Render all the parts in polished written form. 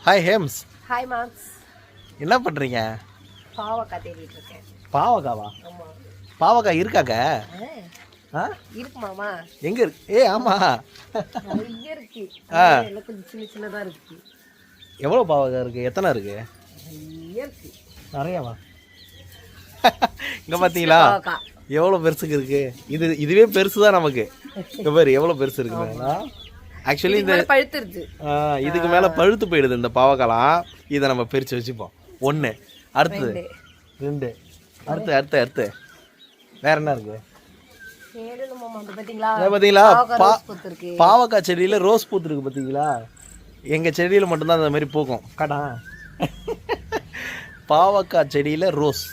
Hi ஹேம்ஸ். Hi moms. என்ன பண்ணுறீங்க? பாவக்காய் தேடிட்டு இருக்கேன். பாவக்காவா? ஆமாம். பாவக்காய் இருக்காக்க? ஆ இருக்கு மாமா. எங்கே இருக்கு? ஆமாம், நிறைய இருக்கு. எல்லாம் கொஞ்சம் சின்ன சின்னதாக இருக்கு. எவ்வளோ பாவக்காய் இருக்குது? எத்தனை இருக்குது? நிறைய இருக்கு. நிறையாவா? இங்கே பார்த்தீங்களா எவ்வளோ பெருசுக்கு இருக்குது? இதுவே பெருசு தான் நமக்கு. இங்கே பேர் எவ்வளோ பெருசு இருக்குதுங்களா? ஆக்சுவலி இந்த பழுத்துருது. இதுக்கு மேலே பழுத்து போயிடுது இந்த பாவக்காலாம். இதை நம்ம பிரித்து வச்சுப்போம். 1, அடுத்தது 2, அடுத்து வேற என்ன இருக்கு? பார்த்தீங்களா பாவக்காய் செடியில் ரோஸ் பூத்துருக்கு. பார்த்தீங்களா? எங்கள் செடியில் மட்டும்தான் அந்த மாதிரி பூக்கும். கடா பாவக்காய் செடியில் ரோஸ்.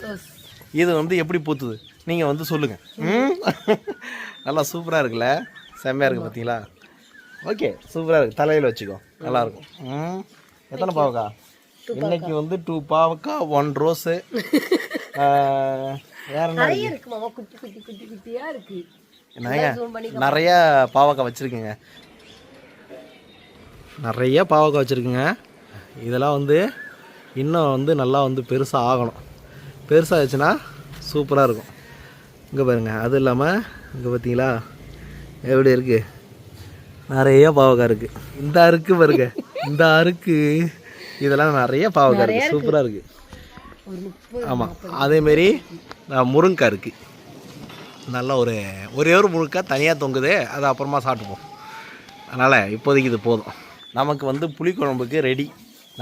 இது வந்து எப்படி பூத்துது நீங்கள் வந்து சொல்லுங்கள். நல்லா சூப்பராக இருக்குல்ல? செம்மையாக இருக்குது. பார்த்தீங்களா? ஓகே, சூப்பராக இருக்குது. தலையில் வச்சுக்கோ, நல்லாயிருக்கும். எத்தனை பாவக்கா? இன்னைக்கு வந்து 2 பாவக்கா, 1 ரோஸு. வேற நிறைய இருக்கு மாமா. குட்டி குட்டி குட்டி குட்டியா இருக்கு. நிறைய பாவக்காய் வச்சுருக்குங்க. நிறைய பாவக்காய் வச்சுருக்குங்க. இதெல்லாம் வந்து இன்னும் வந்து நல்லா வந்து பெருசாக ஆகணும். பெருசாகிடுச்சுன்னா சூப்பராக இருக்கும். இங்கே பாருங்கள். அது இல்லாமல் இங்கே பார்த்தீங்களா எப்படி இருக்குது? நிறைய பாவக்காய் இருக்குது. இந்த அறுக்கு பாருங்க, இந்த அறுக்கு இதெல்லாம் நிறைய பாவக்காய் இருக்குது. சூப்பராக இருக்குது. ஆமாம், அதேமாரி முருங்கைக்காய் இருக்குது. நல்லா ஒரே ஒரு முருங்கைக்காய் தனியாக தொங்குது. அது அப்புறமா சாப்பிட்டுப்போம். அதனால் இப்போதைக்கு இது போதும். நமக்கு வந்து புளிக்குழம்புக்கு ரெடி.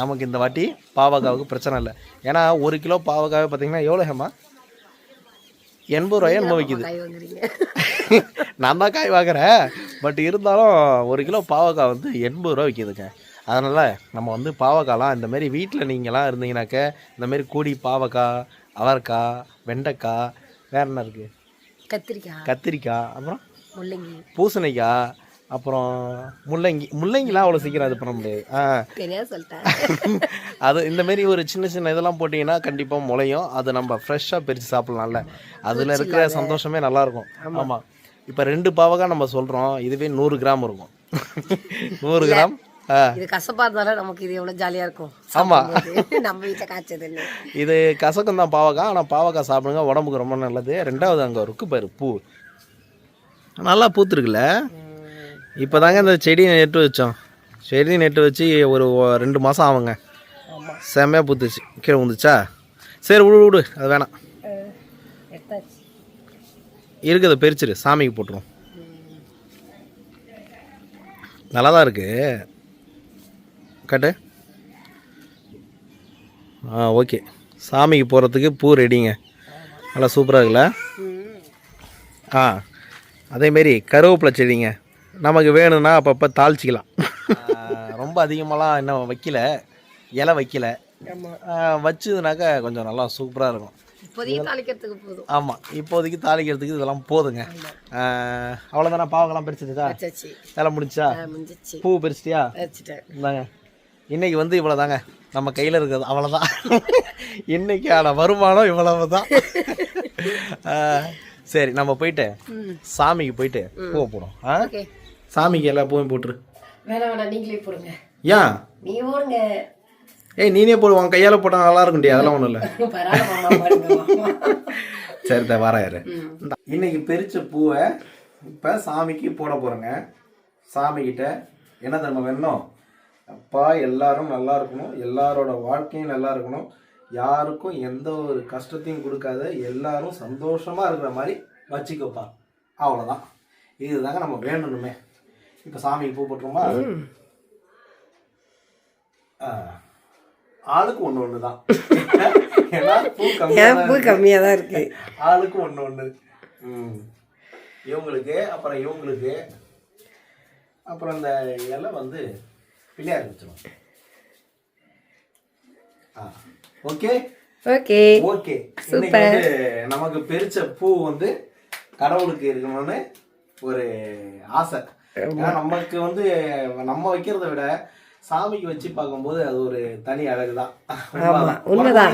நமக்கு இந்த வாட்டி பாவக்காவுக்கு பிரச்சனை இல்லை. ஏன்னா 1 கிலோ பாவக்காவே பார்த்தீங்கன்னா எவ்வளோ ஹேமா? 80 ரூபாய் என்னமோ விற்கிது. நான் தான் காய் வாங்குறேன். பட் இருந்தாலும் 1 கிலோ பாவக்காய் வந்து 80 ரூபா விற்கிதுங்க. அதனால் நம்ம வந்து பாவக்காய்லாம் இந்தமாரி வீட்டில் நீங்களாம் இருந்தீங்கன்னாக்க இந்தமாரி கூடி பாவக்காய், அவரைக்காய், வெண்டைக்காய், வேறு என்ன இருக்குது? கத்திரிக்காய், அப்புறம் முள்ளங்கி, பூசணிக்காய், அப்புறம் முள்ளங்கிலாம் அவ்வளோ சீக்கிரம் அது பண்ண முடியாது. அது இந்தமாரி ஒரு சின்ன இதெல்லாம் போட்டிங்கன்னா கண்டிப்பாக முளையும். அது நம்ம ஃப்ரெஷ்ஷாக பிரித்து சாப்பிட்லாம்ல. அதில் இருக்கிற சந்தோஷமே நல்லாயிருக்கும். ஆமாம். இப்போ 2 பாவக்காய் நம்ம சொல்கிறோம். இதுவே 100 கிராம் இருக்கும். 100 கிராம். இது கசப்பா இருந்தாலும் நமக்கு இது எவ்வளோ ஜாலியாக இருக்கும். ஆமாம், நம்ம வீட்டில் காய்ச்சது இது கசக்கம் தான் பாவக்காய். ஆனால் பாவக்காய் சாப்பிடுங்க, உடம்புக்கு ரொம்ப நல்லது. 2வது அங்கே இருக்கு பாரு, பூ நல்லா பூத்துருக்குல்ல. இப்போ தாங்க இந்த செடியை நெட்டு வச்சோம். செடி நெட்டு வச்சு ஒரு 2 மாதம் ஆகுங்க. செம்மையாக பூத்துச்சு. கீழே வந்துச்சா? சரி விடு, அது வேணாம். இருக்குது, பிரிச்சிரு, சாமிக்கு போட்டுரும். நல்லா தான் இருக்குது. கட்டு. ஓகே, சாமிக்கு போகிறதுக்கு பூ ரெடிங்க. நல்லா சூப்பராக இருக்குல்ல? அதேமாரி கருவேப்பிலை செடிங்க நமக்கு வேணும்னா அப்பப்போ தாளிச்சிக்கலாம். ரொம்ப அதிகமாகலாம் இன்னும் வைக்கல, இலை வைக்கல. வச்சதுனாக்கா கொஞ்சம் நல்லா சூப்பராக இருக்கும். ஆமாம், இப்போதைக்கு தாளிக்கிறதுக்கு இதெல்லாம் போதுங்க. அவ்வளோதானே? பாவங்கள்லாம் பிரிச்சுட்டா? வேலை முடிச்சா? பூ பிரிச்சிட்டியா? இந்தாங்க. இன்றைக்கி வந்து இவ்வளோ தாங்க நம்ம கையில் இருக்கிறது. அவ்வளோதான் இன்றைக்கான வருமானம் இவ்வளவு தான். சரி, நம்ம போயிட்டு சாமிக்கு போயிட்டு பூவை போடும். சாமிக்கு எல்லா பூவையும் போட்டுரு. நீங்களே போடுங்க. ஏன் நீ போடுங்க? நீனே போடுவான். கையால் போட்டால் நல்லா இருக்கும்டி. அதெல்லாம் ஒன்றும் இல்லை. சரி தான் வராரு. இன்னைக்கு பிரித்த பூவை இப்போ சாமிக்கு போட போகிறேங்க. சாமிக்கிட்ட என்ன தர்மம் வேணும்? அப்பா எல்லாரும் நல்லா இருக்கணும், எல்லாரோட வாழ்க்கையும் நல்லா இருக்கணும், யாருக்கும் எந்த ஒரு கஷ்டத்தையும் கொடுக்காத, எல்லாரும் சந்தோஷமாக இருக்கிற மாதிரி வச்சுக்கப்பா. அவ்வளோதான். இதுதாங்க நம்ம வேண்டணுமே. இப்போ சாமிக்கு பூ போட்டுருமா? ஆளுக்கு ஒன்று தான். ஏன்னா பூ கம்மியாக தான் இருக்கு. ஆளுக்கு ஒன்று. இவங்களுக்கு, அப்புறம் இவங்களுக்கு, அப்புறம் இந்த இலை வந்து பிள்ளையார் வச்சிடும். Okay okay okay. இன்னைக்கு வந்து நமக்கு பிரிச்ச பூ வந்து கடவுளுக்கு இருக்கணும்னு ஒரு ஆசை. நமக்கு வந்து நம்ம வைக்கிறத விட சாமிக்கு வச்சு பார்க்கும்போது அது ஒரு தனி அழகுதான். உண்மைதான்.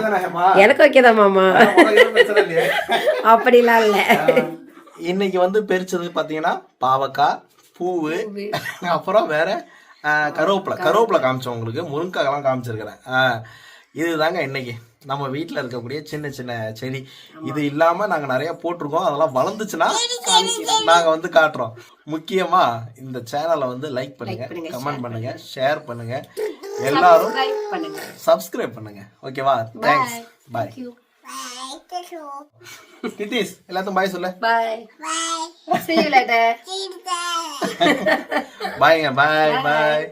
எனக்கு வைக்கதான் மாமா, அப்படிலாம் இல்லை. இன்னைக்கு வந்து பிரிச்சது பார்த்தீங்கன்னா பாவக்காய் பூவு, அப்புறம் வேற கருவேப்பிலை காமிச்சோம் உங்களுக்கு, முருங்கைக்காயெல்லாம் காமிச்சிருக்கிறேன். இதுதாங்க இன்னைக்கு நம்ம வீட்டில் இருக்கக்கூடிய சின்ன சின்ன செடி. இது இல்லாமல் நாங்கள் நிறைய போட்டிருக்கோம், அதெல்லாம் வளர்ந்துச்சுன்னா நாங்கள் வந்து காட்டுறோம். முக்கியமாக இந்த சேனலை வந்து லைக் பண்ணுங்க, கமெண்ட் பண்ணுங்க, ஷேர் பண்ணுங்க, எல்லாரும் சப்ஸ்கிரைப் பண்ணுங்க. ஓகேவா? தேங்க்ஸ். பாய். கிட்டீஸ் எல்லாத்துக்கும் பாய் சொல்லு. Bye. See you later. பாய்ங்க. பாய் பாய்.